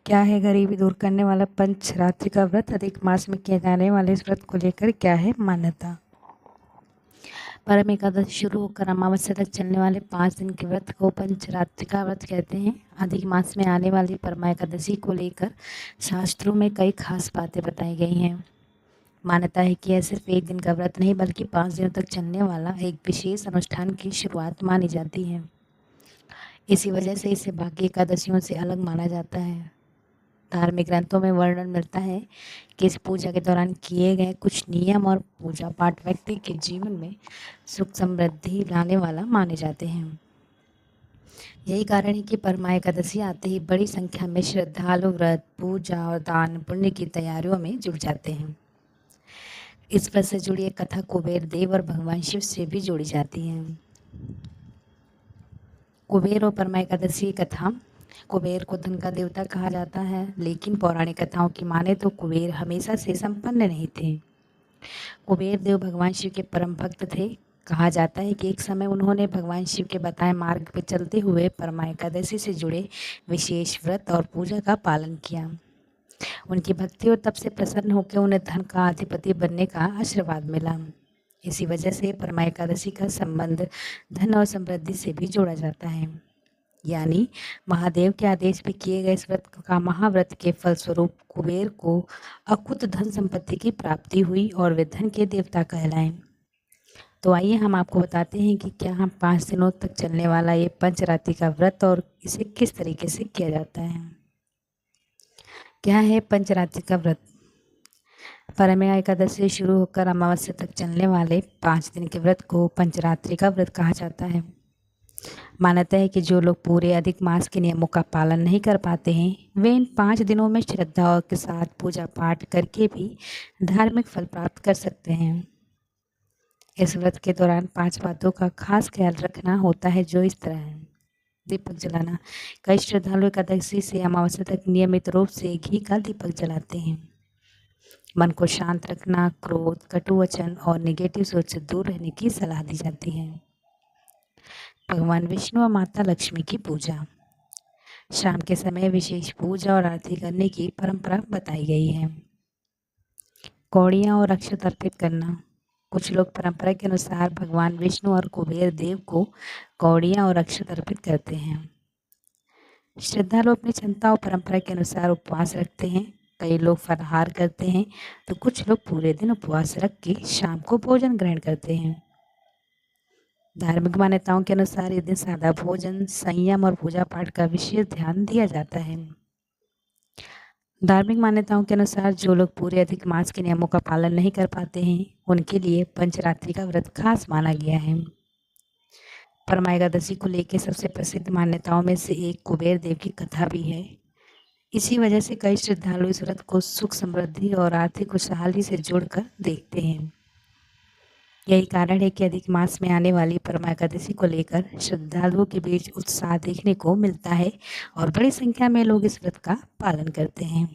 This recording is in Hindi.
क्या है गरीबी दूर करने वाला पंचरात्रि का व्रत? अधिक मास में किए जाने वाले इस व्रत को लेकर क्या है मान्यता? परम एकादशी शुरू होकर अमावस्या तक चलने वाले 5 दिन के व्रत को पंचरात्रि का व्रत कहते हैं। अधिक मास में आने वाली परमा एकादशी को लेकर शास्त्रों में कई खास बातें बताई गई हैं। मान्यता है कि यह सिर्फ एक दिन का व्रत नहीं बल्कि 5 दिनों तक चलने वाला एक विशेष अनुष्ठान की शुरुआत मानी जाती है। इसी वजह से इसे बाकी एकादशियों से अलग माना जाता है। धार्मिक ग्रंथों में वर्णन मिलता है कि इस पूजा के दौरान किए गए कुछ नियम और पूजा पाठ व्यक्ति के जीवन में सुख समृद्धि लाने वाला माने जाते हैं। यही कारण है कि परमा एकादशी आते ही बड़ी संख्या में श्रद्धालु व्रत, पूजा और दान पुण्य की तैयारियों में जुट जाते हैं। इस व्रत से जुड़ी एक कथा कुबेर देव और भगवान शिव से भी जोड़ी जाती है। कुबेर और परमा एकादशी की कथा। कुबेर को धन का देवता कहा जाता है, लेकिन पौराणिक कथाओं की माने तो कुबेर हमेशा से संपन्न नहीं थे। कुबेर देव भगवान शिव के परम भक्त थे। कहा जाता है कि एक समय उन्होंने भगवान शिव के बताए मार्ग पर चलते हुए परमा एकादशी से जुड़े विशेष व्रत और पूजा का पालन किया। उनकी भक्ति और तप से प्रसन्न होकर उन्हें धन का अधिपति बनने का आशीर्वाद मिला। इसी वजह से परमा एकादशी का संबंध धन और समृद्धि से भी जोड़ा जाता है। यानी महादेव के आदेश पे किए गए इस व्रत का महाव्रत के फलस्वरूप कुबेर को अकुत धन संपत्ति की प्राप्ति हुई और वे धन के देवता कहलाए। तो आइए हम आपको बताते हैं कि क्या हम 5 दिनों तक चलने वाला ये पंचरात्रि का व्रत और इसे किस तरीके से किया जाता है। क्या है पंचरात्रि का व्रत? परमा एकादशी से शुरू होकर अमावस्या तक चलने वाले 5 दिन के व्रत को पंचरात्रि का व्रत कहा जाता है। मान्यता है कि जो लोग पूरे अधिक मास के नियमों का पालन नहीं कर पाते हैं वे इन 5 दिनों में श्रद्धा के साथ पूजा पाठ करके भी धार्मिक फल प्राप्त कर सकते हैं। इस व्रत के दौरान 5 बातों का खास ख्याल रखना होता है, जो इस तरह है। दीपक जलाना। कई श्रद्धालु एकादशी से अमावस्या तक नियमित रूप से घी का दीपक जलाते हैं। मन को शांत रखना, क्रोध, कटु वचन और नेगेटिव सोच से दूर रहने की सलाह दी जाती है। भगवान विष्णु और माता लक्ष्मी की पूजा। शाम के समय विशेष पूजा और आरती करने की परंपरा बताई गई है। कौड़ियाँ और अक्षत अर्पित करना। कुछ लोग परंपरा के अनुसार भगवान विष्णु और कुबेर देव को कौड़ियाँ और अक्षत अर्पित करते हैं। श्रद्धालु अपनी क्षमता और परंपरा के अनुसार उपवास रखते हैं। कई लोग फलाहार करते हैं तो कुछ लोग पूरे दिन उपवास रख के शाम को भोजन ग्रहण करते हैं। धार्मिक मान्यताओं के अनुसार इस दिन सादा भोजन, संयम और पूजा पाठ का विशेष ध्यान दिया जाता है। धार्मिक मान्यताओं के अनुसार जो लोग पूरे अधिक मास के नियमों का पालन नहीं कर पाते हैं उनके लिए पंचरात्रि का व्रत खास माना गया है। परमा एकादशी को लेकर सबसे प्रसिद्ध मान्यताओं में से एक कुबेर देव की कथा भी है। इसी वजह से कई श्रद्धालु इस व्रत को सुख समृद्धि और आर्थिक खुशहाली से जोड़कर देखते हैं। यही कारण है कि अधिक मास में आने वाली परमा एकादशी को लेकर श्रद्धालुओं के बीच उत्साह देखने को मिलता है और बड़ी संख्या में लोग इस व्रत का पालन करते हैं।